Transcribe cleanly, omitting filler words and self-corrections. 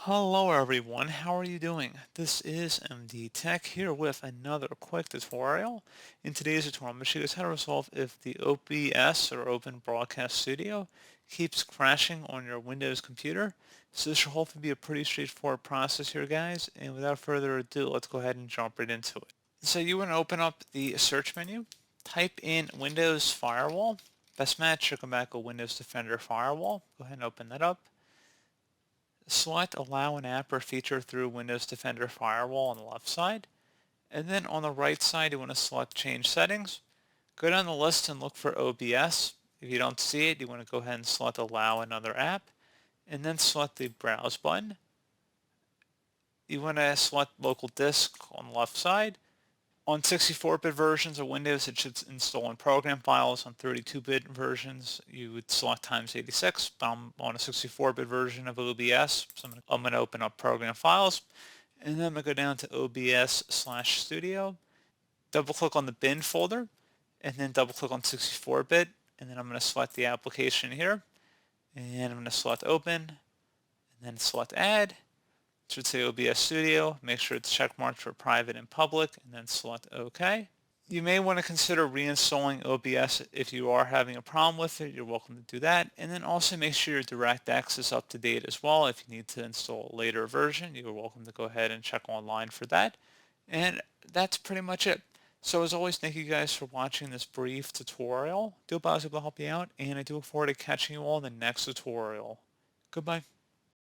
Hello everyone, how are you doing? This is MD Tech here with another quick tutorial. In today's tutorial, I'm going to show you guys how to resolve if the OBS or Open Broadcast Studio keeps crashing on your Windows computer. So this should hopefully be a pretty straightforward process here, guys. And without further ado, let's go ahead and jump right into it. So you want to open up the search menu, type in Windows Firewall. Best match, you'll come back to Windows Defender Firewall. Go ahead and open that up. Select Allow an app or feature through Windows Defender Firewall on the left side. And then on the right side, you want to select Change Settings. Go down the list and look for OBS. If you don't see it, you want to go ahead and select Allow another app. And then select the Browse button. You want to select Local Disk on the left side. On 64-bit versions of Windows, it should install in program files. On 32-bit versions, you would select x86. I'm on a 64-bit version of OBS, so I'm going to open up program files, and then I'm going to go down to OBS/Studio, double-click on the bin folder, and then double-click on 64-bit, and then I'm going to select the application here, and I'm going to select Open, and then select Add. It should say OBS Studio. Make sure it's checkmarked for private and public, and then select OK. You may want to consider reinstalling OBS if you are having a problem with it. You're welcome to do that. And then also make sure your DirectX is up to date as well. If you need to install a later version, you're welcome to go ahead and check online for that. And that's pretty much it. So as always, thank you guys for watching this brief tutorial. I do hope I was able to help you out, and I do look forward to catching you all in the next tutorial. Goodbye.